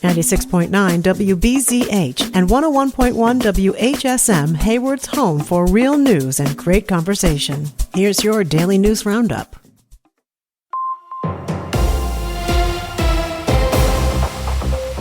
96.9 WBZH and 101.1 WHSM, Hayward's home for real news and great conversation. Here's your daily news roundup.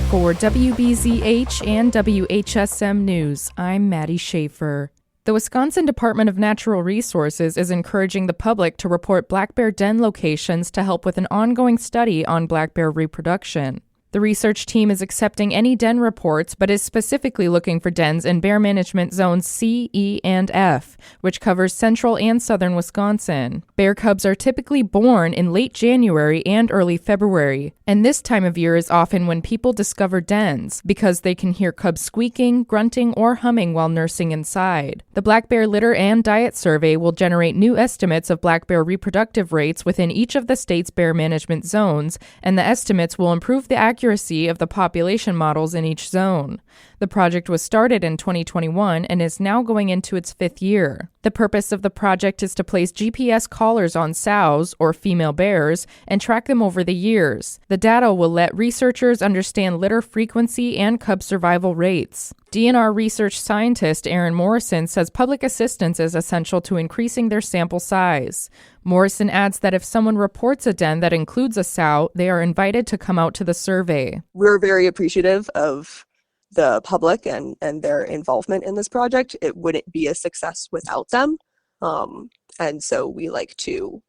For WBZH and WHSM News, I'm Maddie Schaefer. The Wisconsin Department of Natural Resources is encouraging the public to report black bear den locations to help with an ongoing study on black bear reproduction. The research team is accepting any den reports, but is specifically looking for dens in Bear Management Zones C, E, and F, which covers central and southern Wisconsin. Bear cubs are typically born in late January and early February, and this time of year is often when people discover dens, because they can hear cubs squeaking, grunting, or humming while nursing inside. The Black Bear Litter and Diet Survey will generate new estimates of black bear reproductive rates within each of the state's bear management zones, and the estimates will improve the accuracy of the population models in each zone. The project was started in 2021 and is now going into its 5th year. The purpose of the project is to place GPS collars on sows, or female bears, and track them over the years. The data will let researchers understand litter frequency and cub survival rates. DNR research scientist Aaron Morrison says public assistance is essential to increasing their sample size. Morrison adds that if someone reports a den that includes a sow, they are invited to come out to the survey. We're very appreciative of the public and their involvement in this project. It wouldn't be a success without them. And so we like to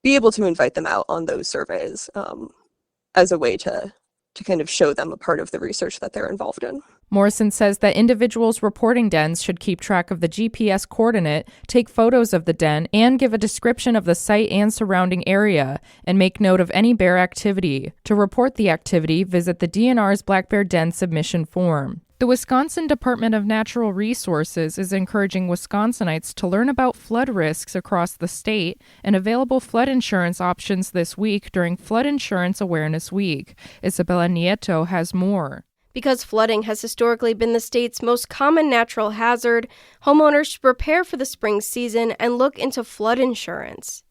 be able to invite them out on those surveys as a way to kind of show them a part of the research that they're involved in. Morrison says that individuals reporting dens should keep track of the GPS coordinate, take photos of the den, and give a description of the site and surrounding area, and make note of any bear activity. To report the activity, visit the DNR's Black Bear Den submission form. The Wisconsin Department of Natural Resources is encouraging Wisconsinites to learn about flood risks across the state and available flood insurance options this week during Flood Insurance Awareness Week. Isabella Nieto has more. Because flooding has historically been the state's most common natural hazard, homeowners should prepare for the spring season and look into flood insurance.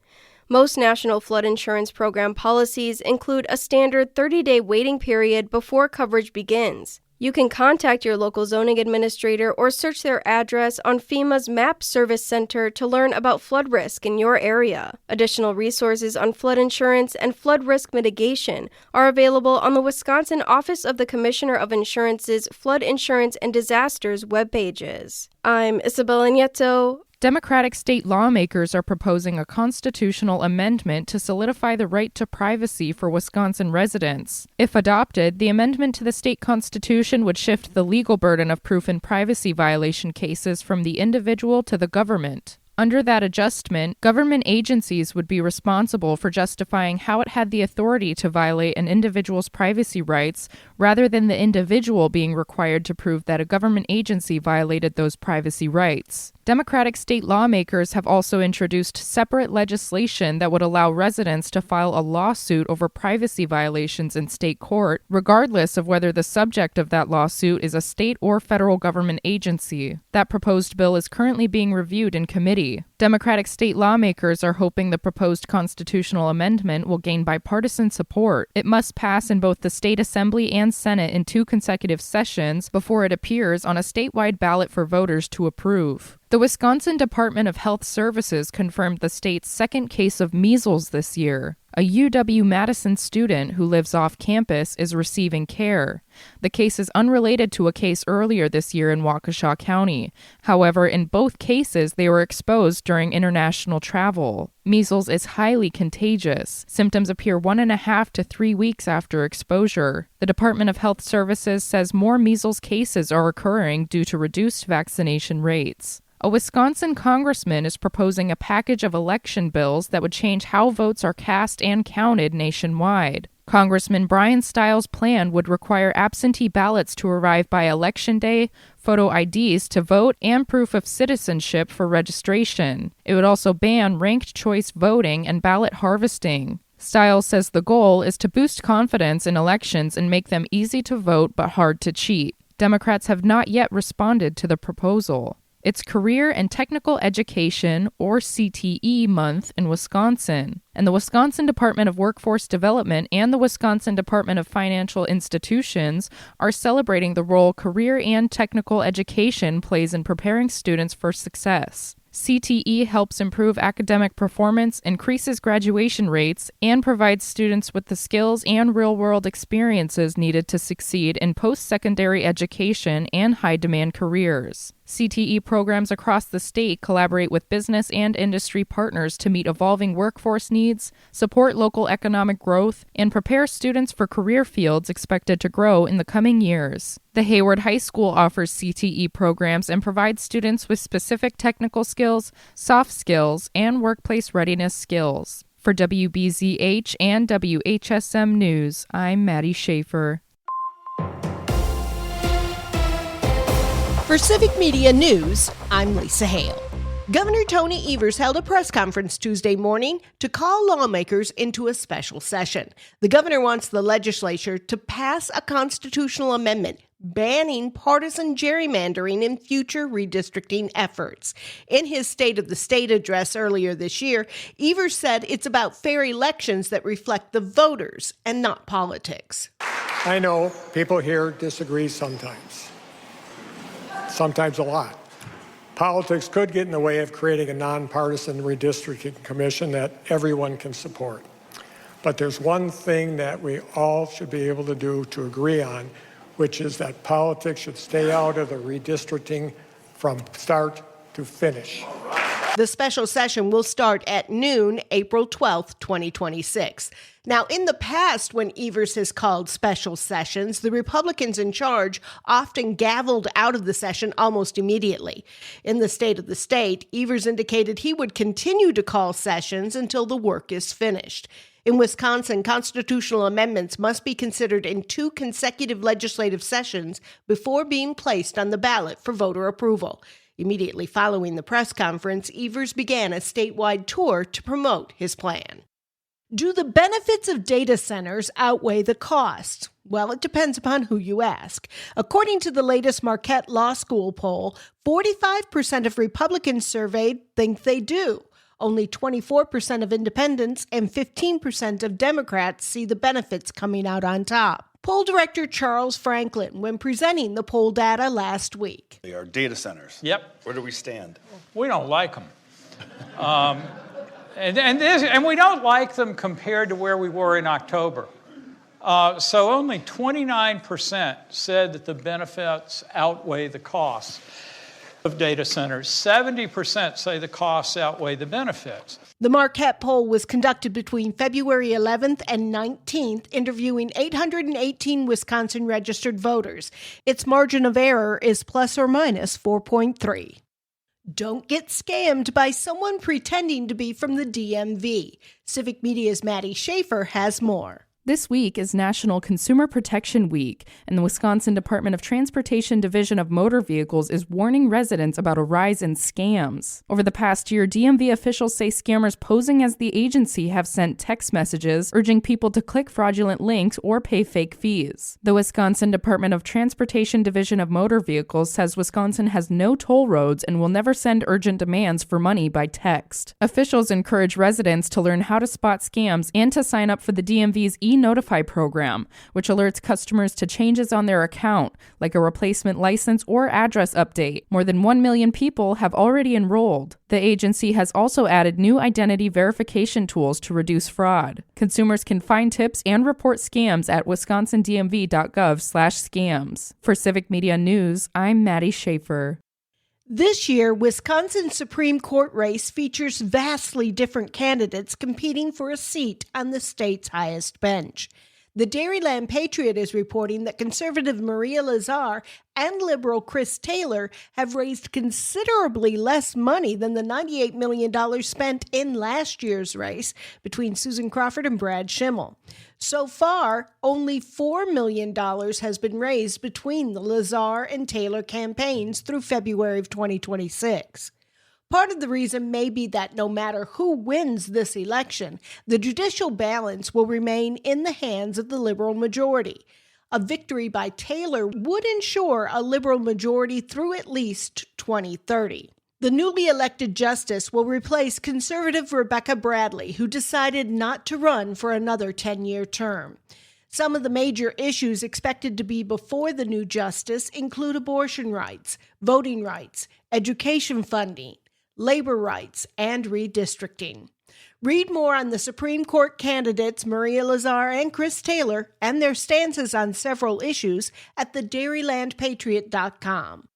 Most national flood insurance program policies include a standard 30-day waiting period before coverage begins. You can contact your local zoning administrator or search their address on FEMA's MAP Service Center to learn about flood risk in your area. Additional resources on flood insurance and flood risk mitigation are available on the Wisconsin Office of the Commissioner of Insurance's Flood Insurance and Disasters webpages. I'm Isabella Nieto. Democratic state lawmakers are proposing a constitutional amendment to solidify the right to privacy for Wisconsin residents. If adopted, the amendment to the state constitution would shift the legal burden of proof in privacy violation cases from the individual to the government. Under that adjustment, government agencies would be responsible for justifying how it had the authority to violate an individual's privacy rights, rather than the individual being required to prove that a government agency violated those privacy rights. Democratic state lawmakers have also introduced separate legislation that would allow residents to file a lawsuit over privacy violations in state court, regardless of whether the subject of that lawsuit is a state or federal government agency. That proposed bill is currently being reviewed in committee. Democratic state lawmakers are hoping the proposed constitutional amendment will gain bipartisan support. It must pass in both the state assembly and Senate in 2 consecutive sessions before it appears on a statewide ballot for voters to approve. The Wisconsin Department of Health Services confirmed the state's 2nd case of measles this year. A UW-Madison student who lives off campus is receiving care. The case is unrelated to a case earlier this year in Waukesha County. However, in both cases, they were exposed during international travel. Measles is highly contagious. Symptoms appear 1.5 to 3 weeks after exposure. The Department of Health Services says more measles cases are occurring due to reduced vaccination rates. A Wisconsin congressman is proposing a package of election bills that would change how votes are cast and counted nationwide. Congressman Brian Stiles' plan would require absentee ballots to arrive by Election Day, photo IDs to vote, and proof of citizenship for registration. It would also ban ranked choice voting and ballot harvesting. Stiles says the goal is to boost confidence in elections and make them easy to vote but hard to cheat. Democrats have not yet responded to the proposal. It's Career and Technical Education, or CTE, Month in Wisconsin. And the Wisconsin Department of Workforce Development and the Wisconsin Department of Financial Institutions are celebrating the role career and technical education plays in preparing students for success. CTE helps improve academic performance, increases graduation rates, and provides students with the skills and real-world experiences needed to succeed in post-secondary education and high-demand careers. CTE programs across the state collaborate with business and industry partners to meet evolving workforce needs, support local economic growth, and prepare students for career fields expected to grow in the coming years. The Hayward High School offers CTE programs and provides students with specific technical skills, soft skills, and workplace readiness skills. For WBZH and WHSM News, I'm Maddie Schaefer. For Civic Media News, I'm Lisa Hale. Governor Tony Evers held a press conference Tuesday morning to call lawmakers into a special session. The governor wants the legislature to pass a constitutional amendment banning partisan gerrymandering in future redistricting efforts. In his State of the State address earlier this year, Evers said it's about fair elections that reflect the voters and not politics. I know people here disagree sometimes a lot. Politics could get in the way of creating a nonpartisan redistricting commission that everyone can support. But there's one thing that we all should be able to do to agree on, which is that politics should stay out of the redistricting from start to finish. The special session will start at noon, April 12th, 2026. Now, in the past, when Evers has called special sessions, the Republicans in charge often gavelled out of the session almost immediately. In the State of the State, Evers indicated he would continue to call sessions until the work is finished. In Wisconsin, constitutional amendments must be considered in 2 consecutive legislative sessions before being placed on the ballot for voter approval. Immediately following the press conference, Evers began a statewide tour to promote his plan. Do the benefits of data centers outweigh the costs? Well, it depends upon who you ask. According to the latest Marquette Law School poll, 45% of Republicans surveyed think they do. Only 24% of independents and 15% of Democrats see the benefits coming out on top. Poll director Charles Franklin, when presenting the poll data last week. They are data centers. Yep. Where do we stand? We don't like them. And we don't like them compared to where we were in October. So only 29% said that the benefits outweigh the costs of data centers. 70% say the costs outweigh the benefits. The Marquette poll was conducted between February 11th and 19th, interviewing 818 Wisconsin registered voters. Its margin of error is plus or minus 4.3. Don't get scammed by someone pretending to be from the DMV. Civic Media's Maddie Schaefer has more. This week is National Consumer Protection Week, and the Wisconsin Department of Transportation Division of Motor Vehicles is warning residents about a rise in scams. Over the past year, DMV officials say scammers posing as the agency have sent text messages urging people to click fraudulent links or pay fake fees. The Wisconsin Department of Transportation Division of Motor Vehicles says Wisconsin has no toll roads and will never send urgent demands for money by text. Officials encourage residents to learn how to spot scams and to sign up for the DMV's Notify program, which alerts customers to changes on their account, like a replacement license or address update. More than 1 million people have already enrolled. The agency has also added new identity verification tools to reduce fraud. Consumers can find tips and report scams at wisconsindmv.gov/scams. For Civic Media News, I'm Maddie Schaefer. This year, Wisconsin's Supreme Court race features vastly different candidates competing for a seat on the state's highest bench. The Dairyland Patriot is reporting that conservative Maria Lazar and liberal Chris Taylor have raised considerably less money than the $98 million spent in last year's race between Susan Crawford and Brad Schimmel. So far, only $4 million has been raised between the Lazar and Taylor campaigns through February of 2026. Part of the reason may be that no matter who wins this election, the judicial balance will remain in the hands of the liberal majority. A victory by Taylor would ensure a liberal majority through at least 2030. The newly elected justice will replace conservative Rebecca Bradley, who decided not to run for another 10-year term. Some of the major issues expected to be before the new justice include abortion rights, voting rights, education funding, labor rights, and redistricting. Read more on the Supreme Court candidates Maria Lazar and Chris Taylor and their stances on several issues at thedairylandpatriot.com.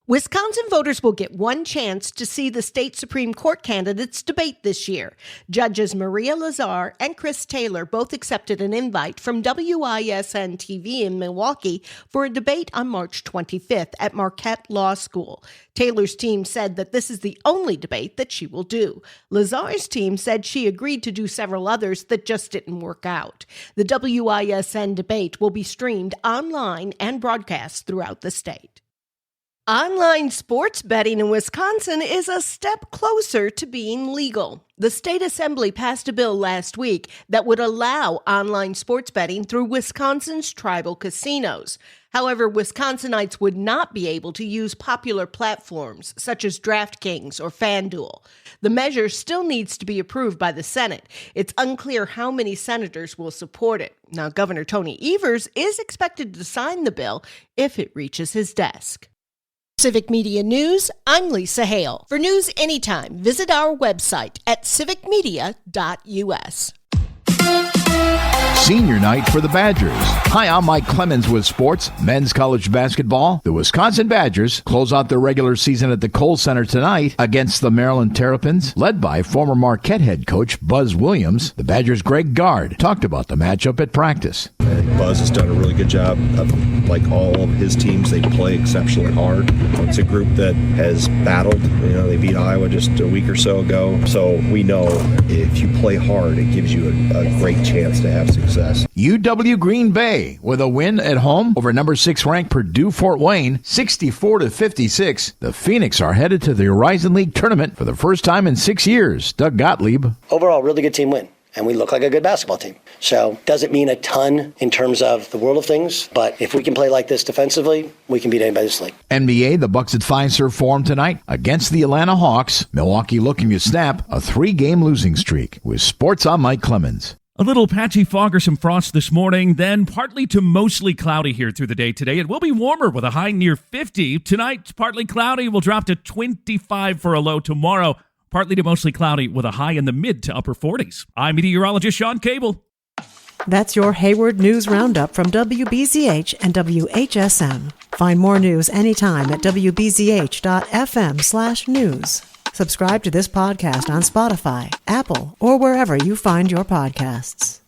Wisconsin voters will get one chance to see the state Supreme Court candidates debate this year. Judges Maria Lazar and Chris Taylor both accepted an invite from WISN TV in Milwaukee for a debate on March 25th at Marquette Law School. Taylor's team said that this is the only debate that she will do. Lazar's team said she agreed to do several others that just didn't work out. The WISN debate will be streamed online and broadcast throughout the state. Online sports betting in Wisconsin is a step closer to being legal. The state assembly passed a bill last week that would allow online sports betting through Wisconsin's tribal casinos. However, Wisconsinites would not be able to use popular platforms such as DraftKings or FanDuel. The measure still needs to be approved by the Senate. It's unclear how many senators will support it. Now, Governor Tony Evers is expected to sign the bill if it reaches his desk. Civic Media News, I'm Lisa Hale. For news anytime, visit our website at civicmedia.us. Senior night for the Badgers. Hi, I'm Mike Clemens with sports. Men's college basketball. The Wisconsin Badgers close out their regular season at the Kohl Center tonight against the Maryland Terrapins, led by former Marquette head coach Buzz Williams. The Badgers' Greg Gard talked about the matchup at practice. I think Buzz has done a really good job. Like all of his teams, they play exceptionally hard. It's a group that has battled. They beat Iowa just a week or so ago. So we know if you play hard, it gives you a great chance to have success. UW Green Bay with a win at home over number 6 ranked Purdue Fort Wayne, 64-56. The Phoenix are headed to the Horizon League tournament for the first time in 6 years. Doug Gottlieb. Overall, really good team win. And we look like a good basketball team. So doesn't mean a ton in terms of the world of things, but if we can play like this defensively, we can beat anybody this league. NBA, the Bucks at Fiserv Forum tonight against the Atlanta Hawks. Milwaukee looking to snap a 3-game losing streak. With sports, I'm Mike Clemens. A little patchy fog or some frost this morning, then partly to mostly cloudy here through the day today. It will be warmer with a high near 50. Tonight, partly cloudy, will drop to 25 for a low tomorrow. Partly to mostly cloudy with a high in the mid to upper 40s. I'm meteorologist Sean Cable. That's your Hayward News Roundup from WBZH and WHSM. Find more news anytime at wbzh.fm/news. Subscribe to this podcast on Spotify, Apple, or wherever you find your podcasts.